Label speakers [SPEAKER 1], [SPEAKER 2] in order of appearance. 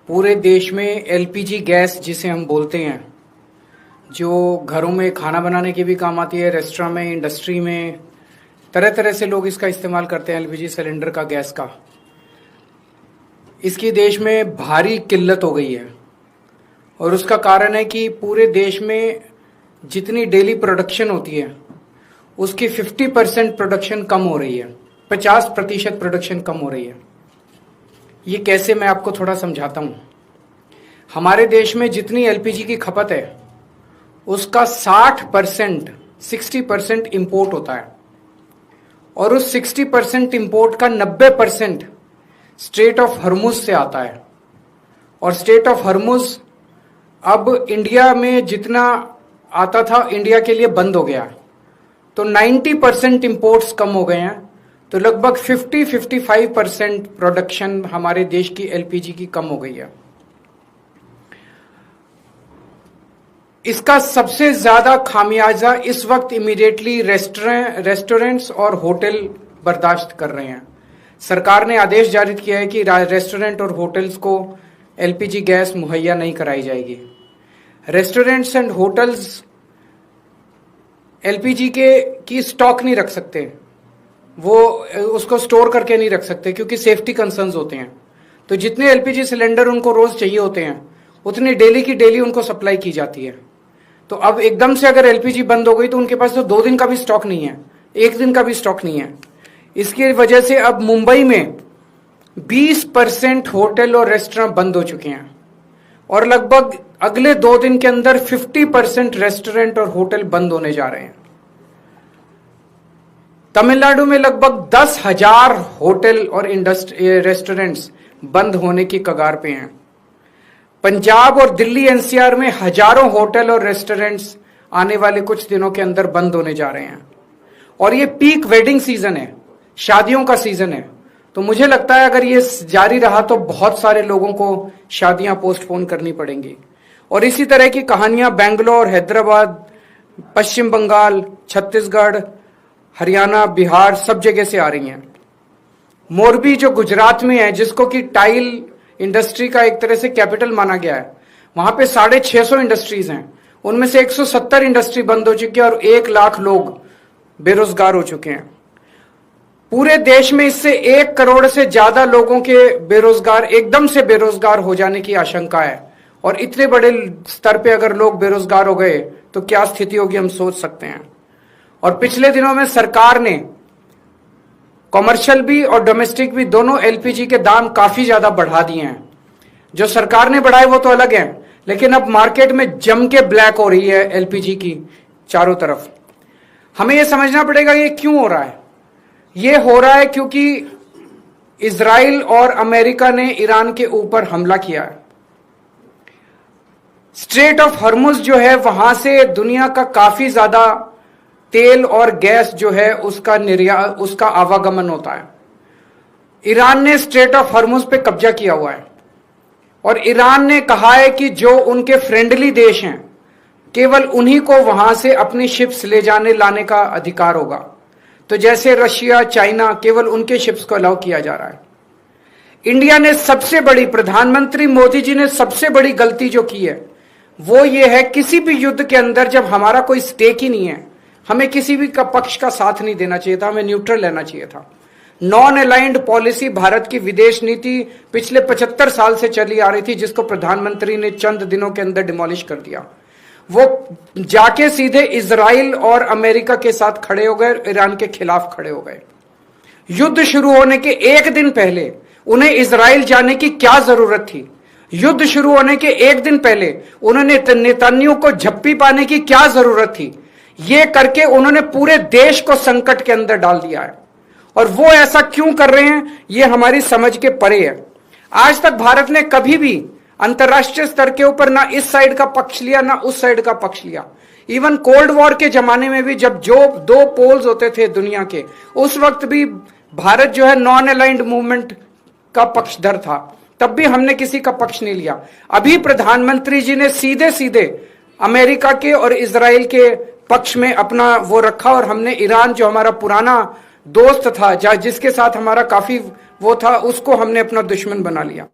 [SPEAKER 1] पूरे देश में एलपीजी गैस जिसे हम बोलते हैं, जो घरों में खाना बनाने के भी काम आती है, रेस्टोरेंट में, इंडस्ट्री में, तरह तरह से लोग इसका इस्तेमाल करते हैं एलपीजी सिलेंडर का, गैस का। इसकी देश में भारी किल्लत हो गई है और उसका कारण है कि पूरे देश में जितनी डेली प्रोडक्शन होती है उसकी 50% प्रोडक्शन कम हो रही है, 50% प्रोडक्शन कम हो रही है। ये कैसे, मैं आपको थोड़ा समझाता हूँ। हमारे देश में जितनी एलपीजी की खपत है उसका 60% इंपोर्ट होता है और उस 60% इंपोर्ट का 90% स्ट्रेट ऑफ हॉर्मुज से आता है। और स्ट्रेट ऑफ हॉर्मुज अब इंडिया में जितना आता था इंडिया के लिए बंद हो गया, तो 90% इंपोर्ट्स कम हो गए हैं। तो लगभग 50-55% प्रोडक्शन हमारे देश की एलपीजी की कम हो गई है। इसका सबसे ज्यादा खामियाजा इस वक्त इमीडिएटली रेस्टोरेंट्स और होटल बर्दाश्त कर रहे हैं। सरकार ने आदेश जारी किया है कि रेस्टोरेंट और होटल्स को एलपीजी गैस मुहैया नहीं कराई जाएगी। रेस्टोरेंट्स एंड होटल्स एलपीजी की स्टॉक नहीं रख सकते, वो उसको स्टोर करके नहीं रख सकते क्योंकि सेफ्टी कंसर्न्स होते हैं। तो जितने एलपीजी सिलेंडर उनको रोज चाहिए होते हैं उतनी डेली की डेली उनको सप्लाई की जाती है। तो अब एकदम से अगर एलपीजी बंद हो गई तो उनके पास तो 2 दिन का भी स्टॉक नहीं है, 1 दिन का भी स्टॉक नहीं है। इसकी वजह से अब मुंबई में 20% होटल और रेस्टोरेंट बंद हो चुके हैं और लगभग अगले 2 दिन के अंदर 50% रेस्टोरेंट और होटल बंद होने जा रहे हैं। तमिलनाडु में लगभग 10,000 होटल और रेस्टोरेंट्स बंद होने की कगार पे हैं। पंजाब और दिल्ली एनसीआर में हजारों होटल और रेस्टोरेंट्स आने वाले कुछ दिनों के अंदर बंद होने जा रहे हैं। और ये पीक वेडिंग सीजन है, शादियों का सीजन है। तो मुझे लगता है अगर ये जारी रहा तो बहुत सारे लोगों को शादियां पोस्टपोन करनी पड़ेंगी। और इसी तरह की कहानियां बेंगलोर, हैदराबाद, पश्चिम बंगाल, छत्तीसगढ़, हरियाणा, बिहार, सब जगह से आ रही हैं। मोरबी जो गुजरात में है, जिसको कि टाइल इंडस्ट्री का एक तरह से कैपिटल माना गया है, वहां पे 650 इंडस्ट्रीज हैं। उनमें से 170 इंडस्ट्री बंद हो चुकी है और 1 लाख लोग बेरोजगार हो चुके हैं। पूरे देश में इससे 1 करोड़ से ज्यादा लोगों के एकदम से बेरोजगार हो जाने की आशंका है। और इतने बड़े स्तर पे अगर लोग बेरोजगार हो गए तो क्या स्थिति होगी, हम सोच सकते हैं। और पिछले दिनों में सरकार ने कॉमर्शियल भी और डोमेस्टिक भी दोनों एलपीजी के दाम काफी ज्यादा बढ़ा दिए हैं। जो सरकार ने बढ़ाए वो तो अलग है, लेकिन अब मार्केट में जम के ब्लैक हो रही है एलपीजी की चारों तरफ। हमें यह समझना पड़ेगा ये क्यों हो रहा है। ये हो रहा है क्योंकि इजराइल और अमेरिका ने ईरान के ऊपर हमला किया है। स्ट्रेट ऑफ हॉर्मुज जो है वहां से दुनिया का काफी ज्यादा तेल और गैस जो है उसका आवागमन होता है। ईरान ने स्ट्रेट ऑफ हॉर्मुज पे कब्जा किया हुआ है और ईरान ने कहा है कि जो उनके फ्रेंडली देश हैं केवल उन्हीं को वहां से अपनी शिप्स ले जाने लाने का अधिकार होगा। तो जैसे रशिया, चाइना, केवल उनके शिप्स को अलाउ किया जा रहा है। इंडिया ने सबसे बड़ी, प्रधानमंत्री मोदी जी ने सबसे बड़ी गलती जो की है वो ये है, किसी भी युद्ध के अंदर जब हमारा कोई स्टेक ही नहीं है, हमें किसी भी पक्ष का साथ नहीं देना चाहिए था, हमें न्यूट्रल रहना चाहिए था। नॉन अलाइंड पॉलिसी भारत की विदेश नीति पिछले 75 साल से चली आ रही थी, जिसको प्रधानमंत्री ने चंद दिनों के अंदर डिमोलिश कर दिया। वो जाके सीधे इजराइल और अमेरिका के साथ खड़े हो गए, ईरान के खिलाफ खड़े हो गए। युद्ध शुरू होने के 1 दिन पहले उन्हें इजराइल जाने की क्या जरूरत थी? युद्ध शुरू होने के 1 दिन पहले उन्होंने नेतन्याहू को झप्पी पाने की क्या जरूरत थी? ये करके उन्होंने पूरे देश को संकट के अंदर डाल दिया है। और वो ऐसा क्यों कर रहे हैं ये हमारी समझ के परे है। आज तक भारत ने कभी भी अंतर्राष्ट्रीय स्तर के ऊपर ना इस साइड का पक्ष लिया ना उस साइड का पक्ष लिया। इवन कोल्ड वॉर के जमाने में भी जब जो 2 पोल्स होते थे दुनिया के, उस वक्त भी भारत जो है नॉन अलाइंड मूवमेंट का पक्षधर था, तब भी हमने किसी का पक्ष नहीं लिया। अभी प्रधानमंत्री जी ने सीधे सीधे अमेरिका के और इजराइल के पक्ष में अपना वो रखा और हमने ईरान जो हमारा पुराना दोस्त था, जिसके साथ हमारा काफी वो था, उसको हमने अपना दुश्मन बना लिया।